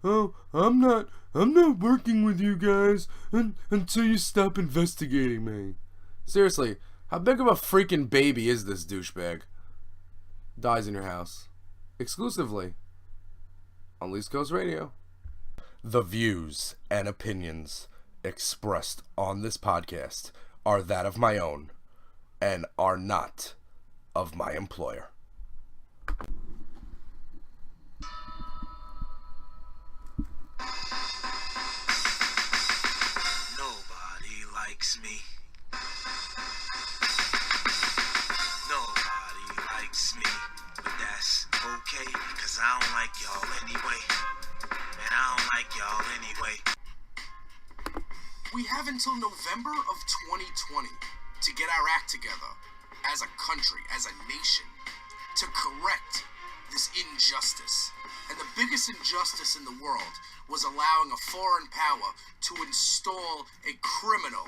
oh, I'm not working with you guys until you stop investigating me. Seriously, how big of a freaking baby is this douchebag? Dyze in your house. Exclusively on East Coast Radio. The views and opinions expressed on this podcast are that of my own and are not of my employer. Nobody likes me. Nobody likes me. But that's okay, cause I don't like y'all anyway. And I don't like y'all anyway. We have until November of 2020 to get our act together as a country, as a nation, to correct this injustice. And the biggest injustice in the world was allowing a foreign power to install a criminal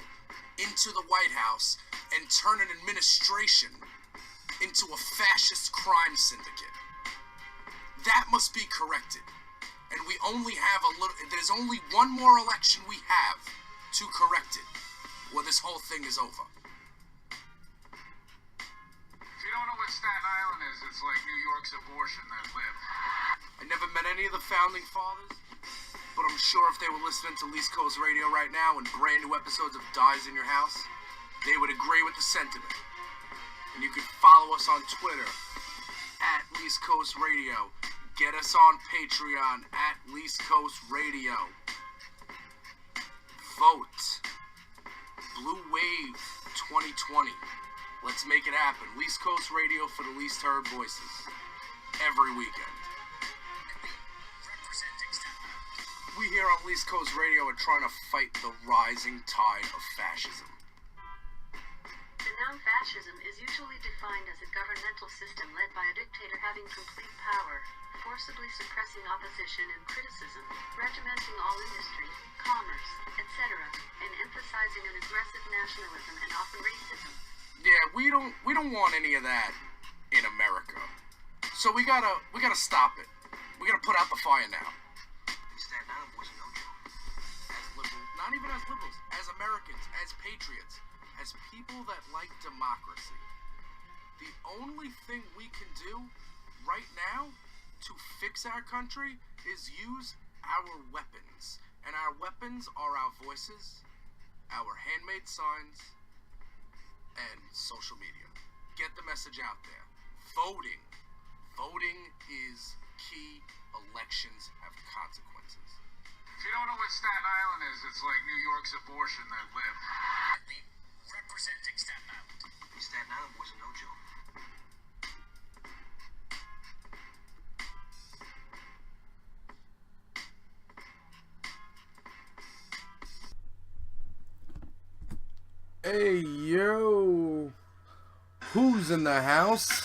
into the White House and turn an administration into a fascist crime syndicate. That must be corrected. And we only have there's only one more election we have to correct it, or this whole thing is over. If you don't know what Staten Island is, it's like New York's abortion that lived. I never met any of the founding fathers, but I'm sure if they were listening to East Coast Radio right now and brand new episodes of Dyze in your house, they would agree with the sentiment. And you can follow us on Twitter at East Coast Radio. Get us on Patreon at East Coast Radio. Vote. Blue Wave 2020. Let's make it happen. East Coast Radio for the least heard voices. Every weekend. We here on East Coast Radio are trying to fight the rising tide of fascism. The noun fascism is usually defined as a governmental system led by a dictator having complete power, forcibly suppressing opposition and criticism, regimenting all industry, commerce, etc., and emphasizing an aggressive nationalism and often racism. Yeah, we don't want any of that in America. So we gotta stop it. We gotta put out the fire now. Staten Island boys are no joke. As liberals, not even as liberals, as Americans, as patriots, as people that like democracy. The only thing we can do right now to fix our country is use our weapons. And our weapons are our voices, our handmade signs, and social media. Get the message out there. Voting. Voting is key. Elections have consequences. If you don't know what Staten Island is, it's like New York's abortion that lived. Representing Staten Island. These Staten Island boys are no joke. Hey, yo. Who's in the house?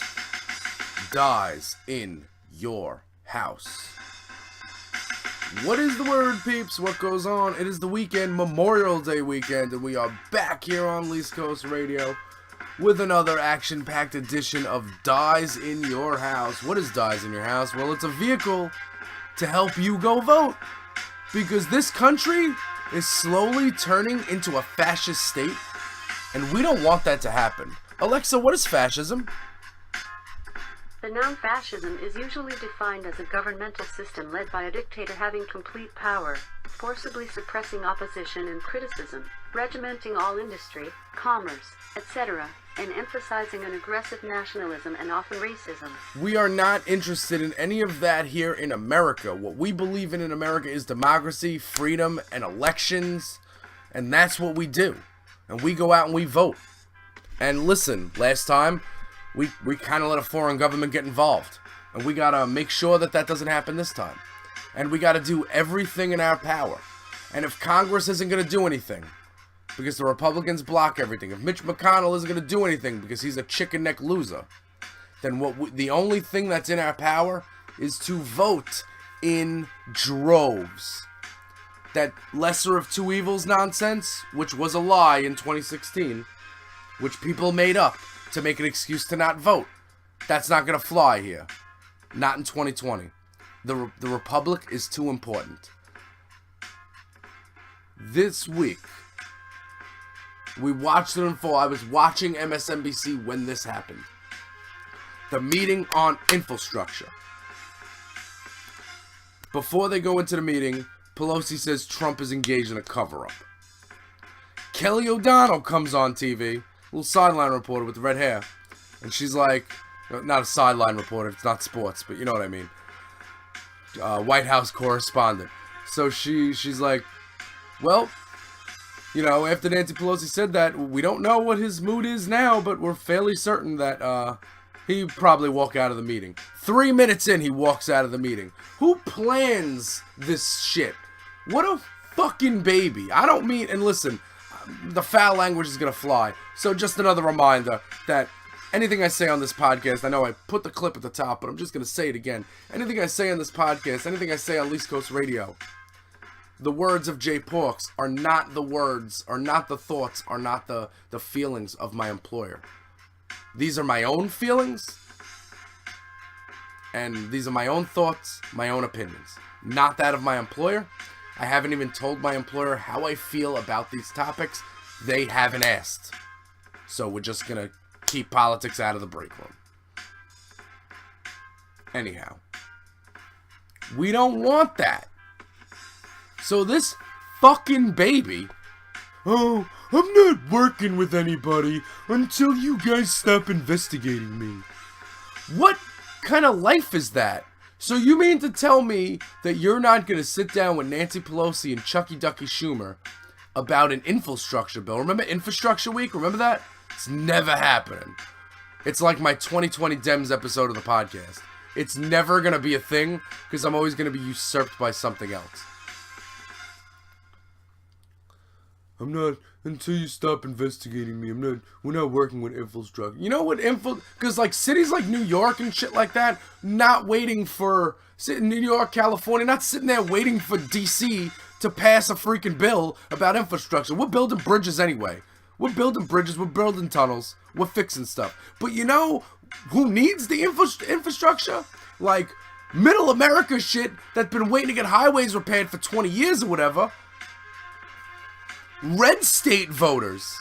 Dyze in your house. What is the word, peeps? What goes on? It is the weekend, Memorial Day weekend, and we are back here on East Coast Radio with another action-packed edition of Dyze in your house. What is Dyze in your house? Well, it's a vehicle to help you go vote, because this country is slowly turning into a fascist state, and we don't want that to happen. Alexa, what is fascism? The noun fascism is usually defined as a governmental system led by a dictator having complete power, forcibly suppressing opposition and criticism, regimenting all industry, commerce, etc., and emphasizing an aggressive nationalism and often racism. We are not interested in any of that here in America. What we believe in America is democracy, freedom, and elections, and that's what we do. And we go out and we vote. And listen, last time, we kind of let a foreign government get involved. And we got to make sure that that doesn't happen this time. And we got to do everything in our power. And if Congress isn't going to do anything, because the Republicans block everything, if Mitch McConnell isn't going to do anything because he's a chicken neck loser, then the only thing that's in our power is to vote in droves. That lesser of two evils nonsense, which was a lie in 2016, which people made up to make an excuse to not vote. That's not going to fly here. Not in 2020. the Republic is too important. This week, we watched it unfold. I was watching MSNBC when this happened. The meeting on infrastructure. Before they go into the meeting, Pelosi says Trump is engaged in a cover-up. Kelly O'Donnell comes on TV, little sideline reporter with red hair, and she's like, not a sideline reporter, it's not sports, but you know what I mean. White House correspondent. So she's like, well, you know, after Nancy Pelosi said that, we don't know what his mood is now, but we're fairly certain that he probably walk out of the meeting. 3 minutes in, he walks out of the meeting. Who plans this shit? What a fucking baby. I don't mean, and listen, the foul language is gonna fly. So just another reminder that anything I say on this podcast, I know I put the clip at the top, but I'm just gonna say it again. Anything I say on this podcast, anything I say on East Coast Radio, the words of Jay Porks are not the words, are not the thoughts, are not the feelings of my employer. These are my own feelings, and these are my own thoughts, my own opinions. Not that of my employer. I haven't even told my employer how I feel about these topics. They haven't asked. So we're just gonna keep politics out of the break room. Anyhow, we don't want that. So this fucking baby, oh, I'm not working with anybody until you guys stop investigating me. What kind of life is that? So you mean to tell me that you're not going to sit down with Nancy Pelosi and Chucky Ducky Schumer about an infrastructure bill? Remember Infrastructure Week? Remember that? It's never happening. It's like my 2020 Dems episode of the podcast. It's never going to be a thing because I'm always going to be usurped by something else. I'm not, until you stop investigating me, we're not working with infrastructure. You know what because like cities like New York and shit like that, not waiting for, New York, California, not sitting there waiting for DC to pass a freaking bill about infrastructure. We're building bridges anyway. We're building bridges, we're building tunnels, we're fixing stuff. But you know who needs the infrastructure? Like middle America shit that's been waiting to get highways repaired for 20 years or whatever. Red state voters.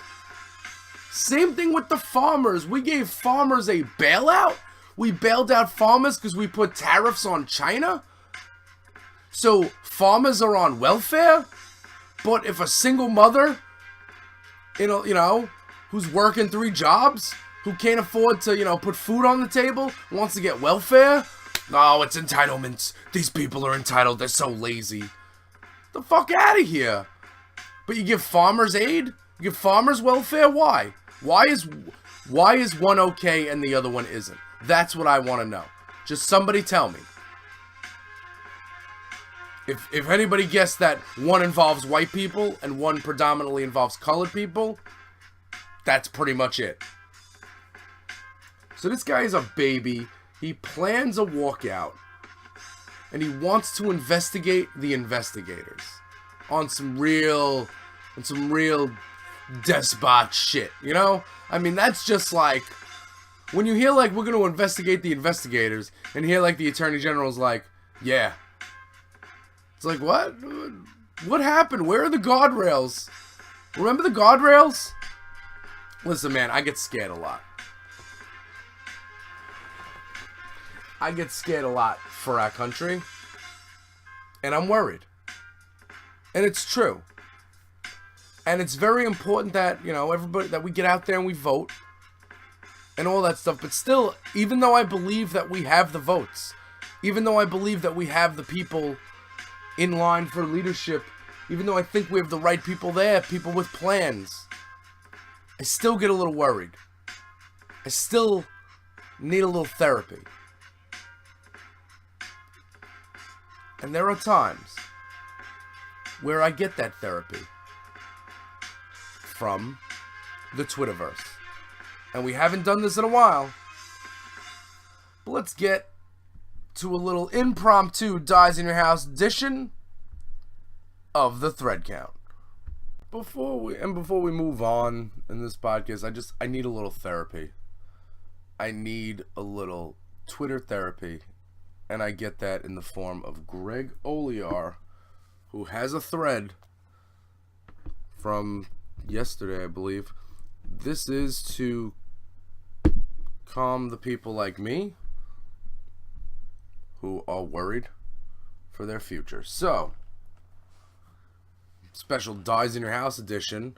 Same thing with the farmers. We gave farmers a bailout. We bailed out farmers because we put tariffs on China. So farmers are on welfare. But if a single mother, you know, who's working 3 jobs, who can't afford to, put food on the table, wants to get welfare, no, it's entitlements. These people are entitled. They're so lazy. The fuck out of here. But you give farmers aid? You give farmers welfare? Why? Why is one okay and the other one isn't? That's what I want to know. Just somebody tell me. If anybody guessed that one involves white people and one predominantly involves colored people, that's pretty much it. So this guy is a baby. He plans a walkout. And he wants to investigate the investigators. On some real despot shit, you know? I mean, that's just like, when you hear like, we're gonna investigate the investigators, and hear like the Attorney General's like, yeah. It's like, what? What happened? Where are the guardrails? Remember the guardrails? Listen, man, I get scared a lot. I get scared a lot for our country. And I'm worried. And it's true. And it's very important that, everybody, that we get out there and we vote. And all that stuff. But still, even though I believe that we have the votes, even though I believe that we have the people in line for leadership, even though I think we have the right people there, people with plans, I still get a little worried. I still need a little therapy. And there are times where I get that therapy from the Twitterverse. And we haven't done this in a while. But let's get to a little impromptu Dyze in Your House edition of the Thread Count. Before we move on in this podcast, I need a little therapy. I need a little Twitter therapy and I get that in the form of Greg Olear, who has a thread from yesterday, I believe. This is to calm the people like me who are worried for their future. So, special Dyze in Your House edition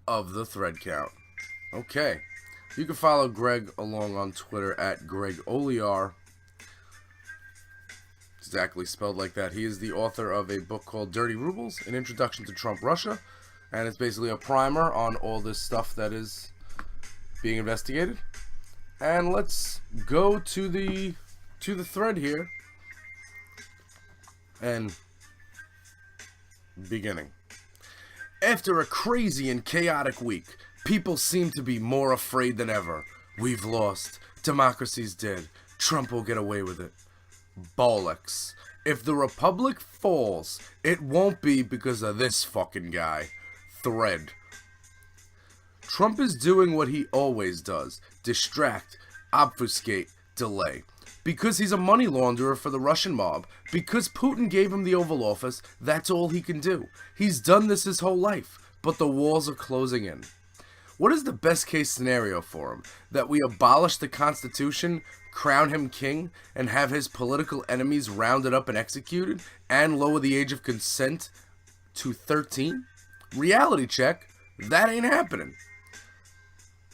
of the thread count. Okay. You can follow Greg along on Twitter at Greg Olear. Exactly spelled like that. He is the author of a book called Dirty Rubles, An Introduction to Trump Russia. And it's basically a primer on all this stuff that is being investigated. And let's go to the thread here. And beginning. After a crazy and chaotic week, people seem to be more afraid than ever. We've lost. Democracy's dead. Trump will get away with it. Bollocks. If the Republic falls, it won't be because of this fucking guy. Thread. Trump is doing what he always does. Distract, obfuscate, delay. Because he's a money launderer for the Russian mob, because Putin gave him the Oval Office, that's all he can do. He's done this his whole life, but the walls are closing in. What is the best case scenario for him? That we abolish the Constitution, crown him king, and have his political enemies rounded up and executed, and lower the age of consent to 13? Reality check, that ain't happening.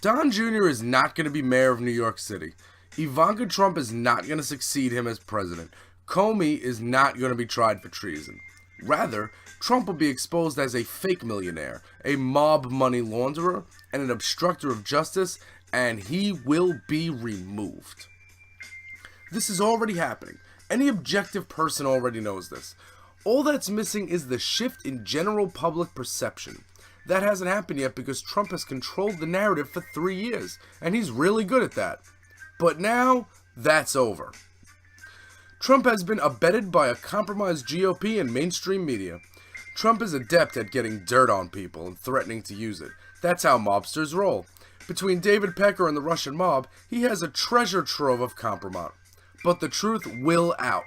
Don Jr. is not going to be mayor of New York City. Ivanka Trump is not going to succeed him as president. Comey is not going to be tried for treason. Rather, Trump will be exposed as a fake millionaire, a mob money launderer, and an obstructor of justice, and he will be removed. This is already happening. Any objective person already knows this. All that's missing is the shift in general public perception. That hasn't happened yet because Trump has controlled the narrative for 3 years, and he's really good at that. But now, that's over. Trump has been abetted by a compromised GOP and mainstream media. Trump is adept at getting dirt on people and threatening to use it. That's how mobsters roll. Between David Pecker and the Russian mob, he has a treasure trove of compromise. But the truth will out.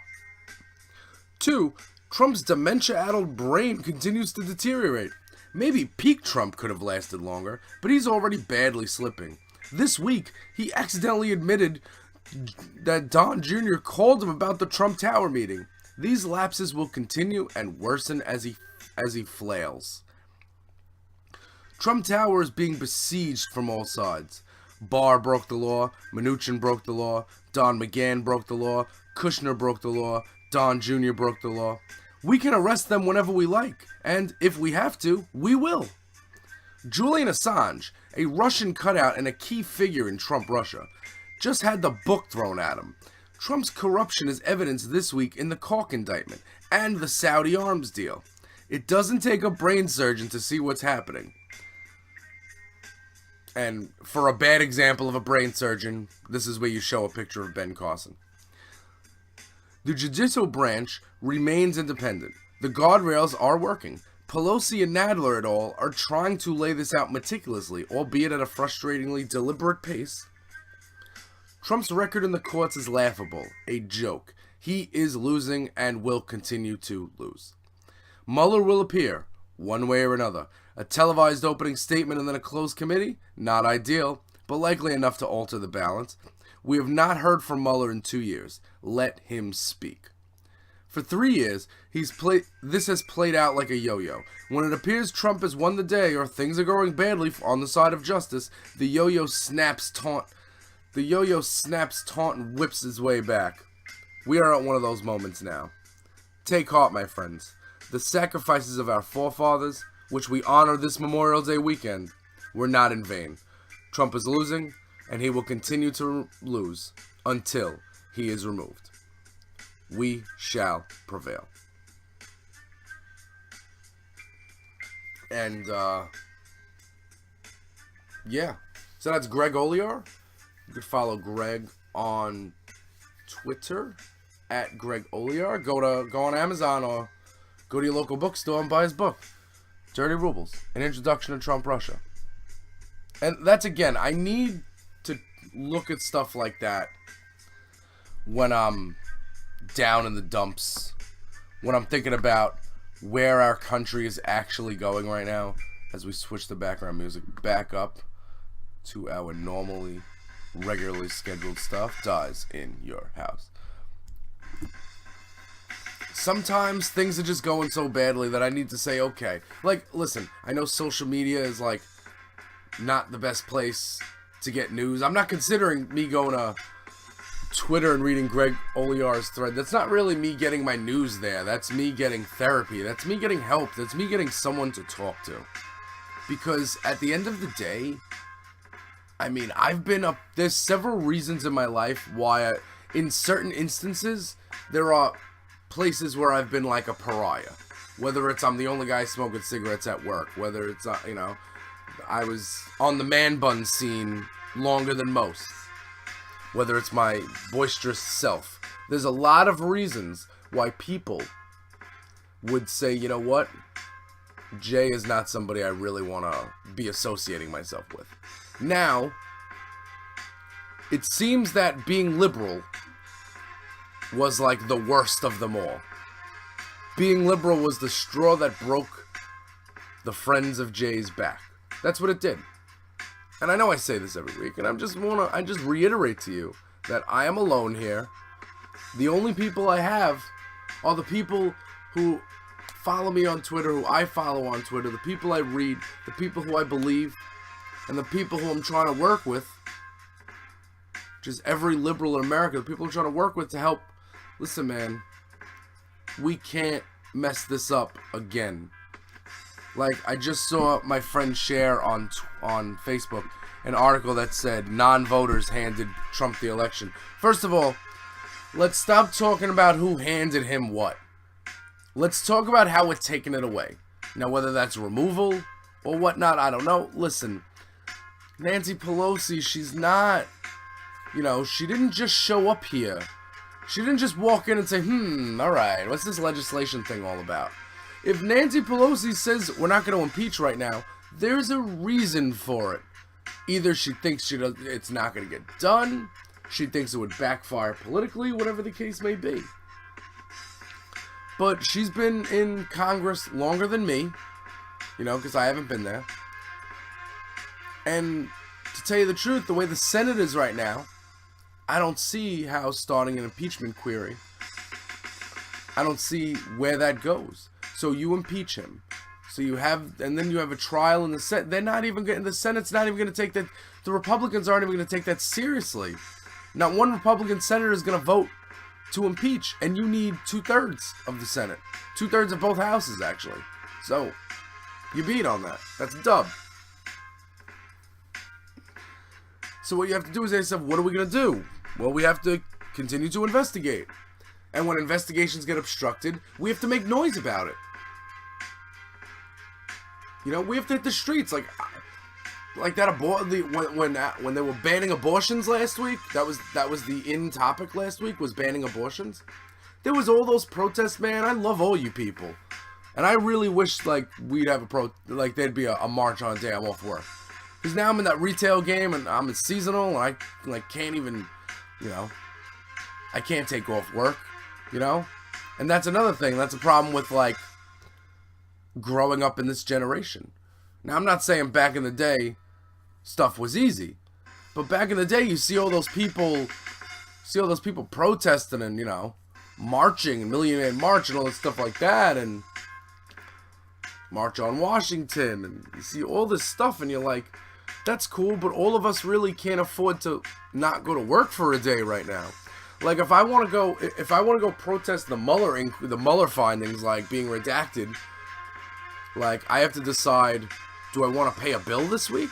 2. Trump's dementia-addled brain continues to deteriorate. Maybe peak Trump could have lasted longer, but he's already badly slipping. This week, he accidentally admitted that Don Jr. called him about the Trump Tower meeting. These lapses will continue and worsen as he flails. Trump Tower is being besieged from all sides. Barr broke the law, Mnuchin broke the law, Don McGahn broke the law, Kushner broke the law, Don Jr. broke the law. We can arrest them whenever we like, and if we have to, we will. Julian Assange, a Russian cutout and a key figure in Trump Russia, just had the book thrown at him. Trump's corruption is evidenced this week in the Cork indictment and the Saudi arms deal. It doesn't take a brain surgeon to see what's happening. And for a bad example of a brain surgeon, this is where you show a picture of Ben Carson. The judicial branch remains independent. The guardrails are working. Pelosi and Nadler et al. Are trying to lay this out meticulously, albeit at a frustratingly deliberate pace. Trump's record in the courts is laughable, a joke. He is losing and will continue to lose. Mueller will appear, one way or another. A televised opening statement and then a closed committee? Not ideal, but likely enough to alter the balance. We have not heard from Mueller in 2 years. Let him speak. For 3 years, this has played out like a yo-yo. When it appears Trump has won the day or things are going badly on the side of justice, the yo-yo snaps taunt and whips his way back. We are at one of those moments now. Take heart, my friends. The sacrifices of our forefathers, which we honor this Memorial Day weekend, were not in vain. Trump is losing, and he will continue to lose until he is removed. We shall prevail. And, yeah. So that's Greg Olear. You could follow Greg on Twitter at Greg Olear. Go on Amazon or go to your local bookstore and buy his book, Dirty Rubles, An Introduction to Trump Russia. And that's, again, I need to look at stuff like that when I'm down in the dumps, when I'm thinking about where our country is actually going right now, as we switch the background music back up to our regularly scheduled stuff. Dyze in your house. Sometimes things are just going so badly that I need to say, okay. Like, listen, I know social media is, like, not the best place to get news. I'm not considering me going to Twitter and reading Greg Oliar's thread. That's not really me getting my news there. That's me getting therapy. That's me getting help. That's me getting someone to talk to. Because at the end of the day, I mean, there's several reasons in my life why, in certain instances, there are places where I've been like a pariah. Whether it's I'm the only guy smoking cigarettes at work, whether it's, I was on the man bun scene longer than most, whether it's my boisterous self. There's a lot of reasons why people would say, you know what, Jay is not somebody I really want to be associating myself with. Now, it seems that being liberal was like the worst of them all. Being liberal was the straw that broke the friends of Jay's back. That's what it did. And I know I say this every week, and I just reiterate to you that I am alone here. The only people I have are the people who follow me on Twitter, who I follow on Twitter, the people I read, the people who I believe, and the people who I'm trying to work with. Just every liberal in America, the people I'm trying to work with to help. Listen, man, we can't mess this up again. Like, I just saw my friend share on Facebook an article that said non-voters handed Trump the election. First of all, let's stop talking about who handed him what. Let's talk about how we're taking it away. Now, whether that's removal or whatnot, I don't know. Listen, Nancy Pelosi, she's not, she didn't just show up here. She didn't just walk in and say, alright, what's this legislation thing all about? If Nancy Pelosi says we're not going to impeach right now, there's a reason for it. Either she thinks it's not going to get done, she thinks it would backfire politically, whatever the case may be. But she's been in Congress longer than me, because I haven't been there. And to tell you the truth, the way the Senate is right now, I don't see how starting an impeachment query, I don't see where that goes. So you impeach him. So and then you have a trial in the Senate. The Senate's not even going to take that, the Republicans aren't even going to take that seriously. Not one Republican senator is going to vote to impeach, and you need 2/3 of the Senate. 2/3 of both houses, actually. So, you beat on that. That's a dub. So what you have to do is ask yourself, what are we going to do? Well, we have to continue to investigate. And when investigations get obstructed, we have to make noise about it. We have to hit the streets. Like that when they were banning abortions last week, that was the in topic last week, was banning abortions. There was all those protests, man. I love all you people. And I really wish we'd have there'd be a march on a day I'm off work. Because now I'm in that retail game and I'm in seasonal and I can't even, I can't take off work, And that's another thing. That's a problem with growing up in this generation. Now, I'm not saying back in the day stuff was easy, but back in the day you see all those people protesting and, marching, and Million Man March and all that stuff like that, and March on Washington, and you see all this stuff and you're like, that's cool, but all of us really can't afford to not go to work for a day right now. Like, if I want to go protest the Mueller findings, being redacted, I have to decide, do I want to pay a bill this week?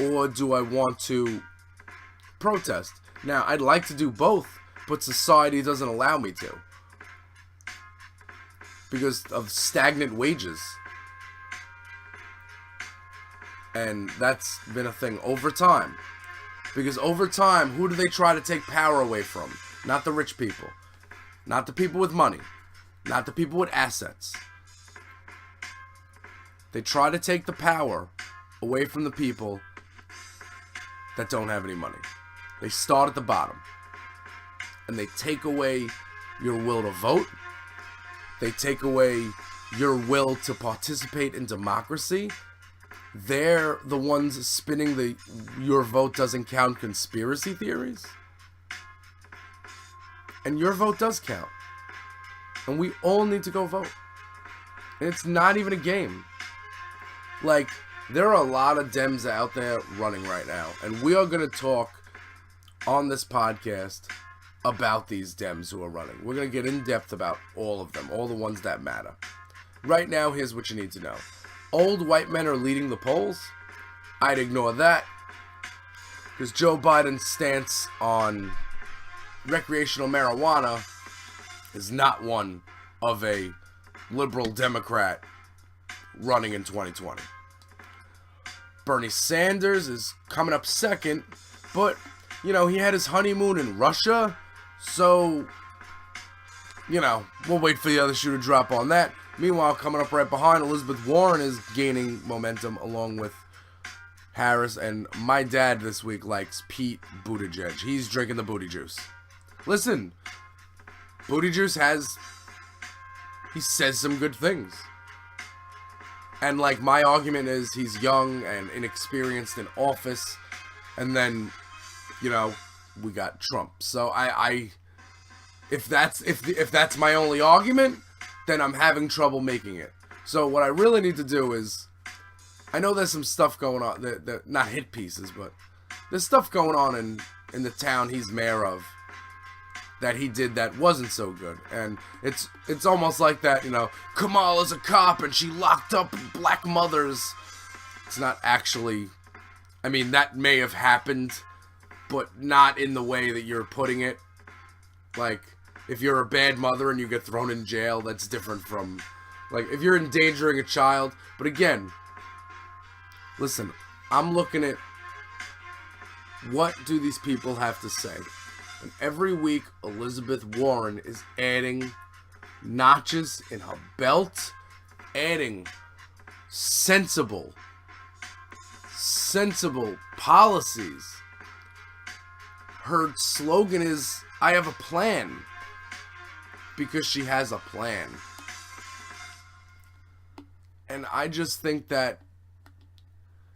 Or do I want to protest? Now, I'd like to do both, but society doesn't allow me to. Because of stagnant wages. And that's been a thing over time. Because over time, who do they try to take power away from? Not the rich people. Not the people with money. Not the people with assets. They try to take the power away from the people that don't have any money. They start at the bottom. and they take away your will to vote. They take away your will to participate in democracy. They're the ones spinning the your vote doesn't count conspiracy theories. And your vote does count. And we all need to go vote. And it's not even a game. Like, there are a lot of Dems out there running right now. And we are going to talk on this podcast about these Dems who are running. We're going to get in depth about all of them, all the ones that matter. Right now, here's what you need to know. Old white men are leading the polls. I'd ignore that, because Joe Biden's stance on recreational marijuana is not one of a liberal Democrat running in 2020. Bernie Sanders is coming up second, but, you know, he had his honeymoon in Russia, so, you know, we'll wait for the other shoe to drop on that. Meanwhile, coming up right behind, Elizabeth Warren is gaining momentum along with Harris, and my dad this week likes Pete Buttigieg. He's drinking the booty juice. Listen, booty juice he says some good things. And, like, my argument is he's young and inexperienced in office, and then, you know, we got Trump. So if that's my only argument, then I'm having trouble making it. So what I really need to do is, I know there's some stuff going on, that not hit pieces, but there's stuff going on in the town he's mayor of that he did that wasn't so good. And it's almost like that, you know, Kamala's a cop and she locked up black mothers. It's not actually, I mean, that may have happened, but not in the way that you're putting it. Like, if you're a bad mother and you get thrown in jail, that's different from, like, if you're endangering a child. But again, listen, I'm looking at what do these people have to say. And every week, Elizabeth Warren is adding notches in her belt, adding sensible policies. Her slogan is, I have a plan. Because she has a plan. And I just think that,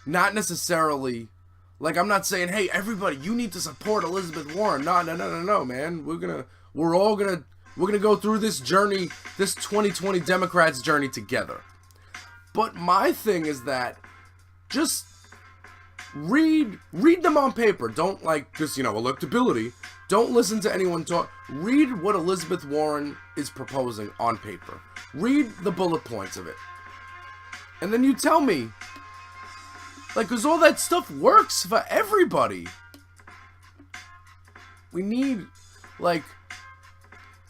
not necessarily, like, I'm not saying, hey, everybody, you need to support Elizabeth Warren. No, man. We're all gonna go through this journey, this 2020 Democrats journey together. But my thing is that, just read them on paper. Don't, like, because, you know, electability. Don't listen to anyone talk. Read what Elizabeth Warren is proposing on paper. Read the bullet points of it. And then you tell me. Like, because all that stuff works for everybody. We need, like,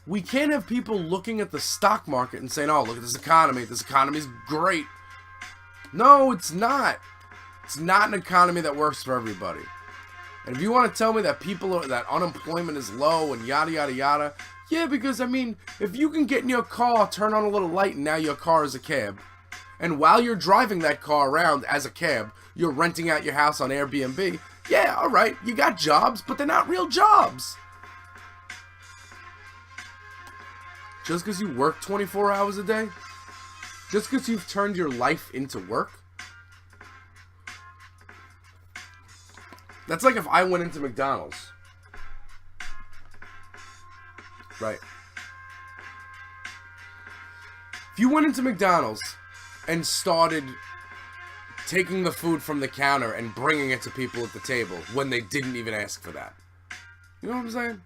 we can't have people looking at the stock market and saying, oh, look at this economy. This economy's great. No, it's not. It's not an economy that works for everybody. And if you want to tell me that that unemployment is low and yada, yada, yada, yeah, because, I mean, if you can get in your car, turn on a little light, and now your car is a cab, and while you're driving that car around as a cab, you're renting out your house on Airbnb, yeah, all right, you got jobs, but they're not real jobs. Just because you work 24 hours a day? Just because you've turned your life into work? That's like if I went into McDonald's. Right. If you went into McDonald's and started taking the food from the counter and bringing it to people at the table when they didn't even ask for that. You know what I'm saying?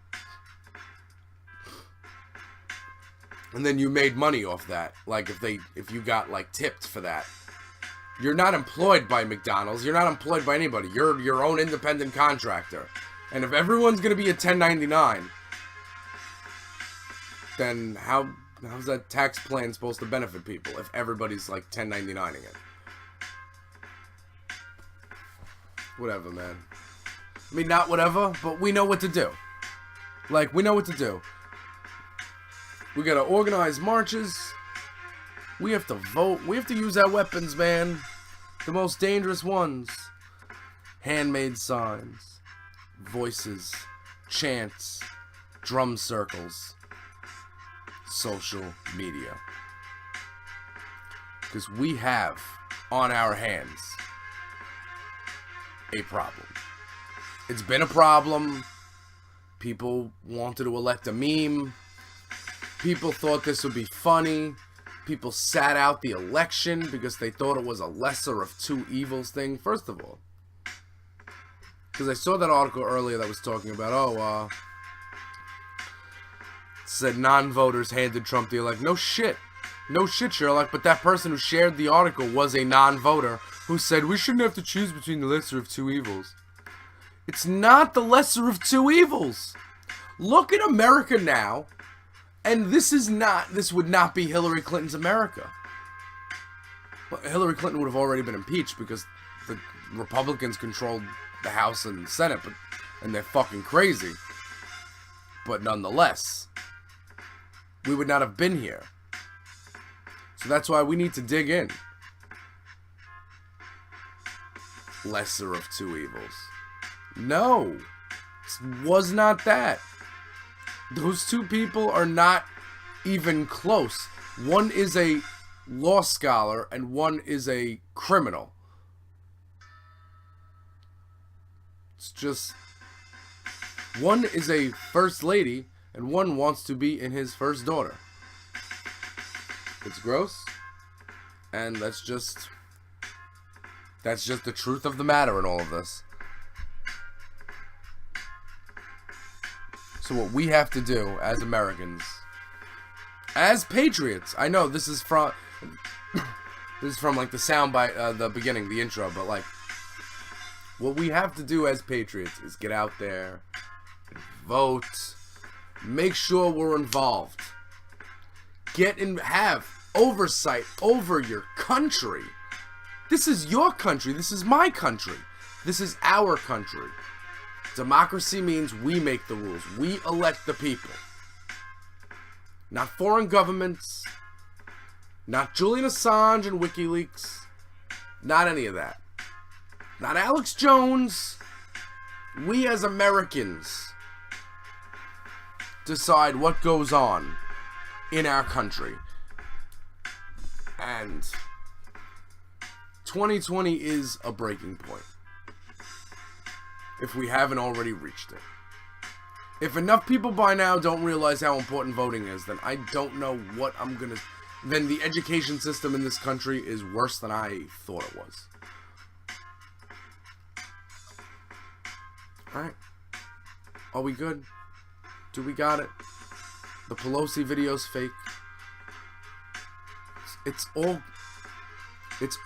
And then you made money off that. Like, if you got, like, tipped for that. You're not employed by McDonald's. You're not employed by anybody. You're your own independent contractor. And if everyone's going to be a 1099, then how's that tax plan supposed to benefit people if everybody's, like, 1099ing it? Whatever, man. I mean, not whatever, but we know what to do. Like, we know what to do. We gotta organize marches. We have to vote. We have to use our weapons, man. The most dangerous ones. Handmade signs. Voices. Chants. drum circles, social media. Because we have on our hands a problem. It's been a problem. People wanted to elect a meme. People thought this would be funny. People sat out the election because they thought it was a lesser of two evils thing. First of all, because I saw that article earlier that was talking about, said non-voters handed Trump the election. No shit. No shit, Sherlock, but that person who shared the article was a non-voter who said we shouldn't have to choose between the lesser of two evils. It's not the lesser of two evils. Look at America now, and this would not be Hillary Clinton's America. Well, Hillary Clinton would have already been impeached because the Republicans controlled the House and Senate, and they're fucking crazy. But nonetheless, we would not have been here. So that's why we need to dig in. Lesser of two evils. No, it was not that. Those two people are not even close. One is a law scholar and one is a criminal. It's just, one is a first lady and one wants to be in his first daughter. It's gross, and that's just the truth of the matter in all of this. So what we have to do as Americans, as patriots, I know this is from like the soundbite, the beginning, the intro, but like, what we have to do as patriots is get out there, and vote, make sure we're involved. Have oversight over your country. This is your country. This is my country. This is our country. Democracy means we make the rules. We elect the people. Not foreign governments. Not Julian Assange and WikiLeaks. Not any of that. Not Alex Jones. We as Americans decide what goes on in our country. And 2020 is a breaking point. If we haven't already reached it. If enough people by now don't realize how important voting is, then I don't know what I'm gonna... Then the education system in this country is worse than I thought it was. Alright. Are we good? Do we got it? The Pelosi video's fake. It's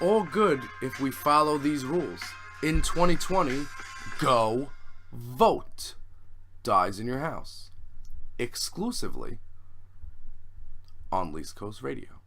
all good if we follow these rules. In 2020, go vote. Dyze in your house. Exclusively on Least Coast Radio.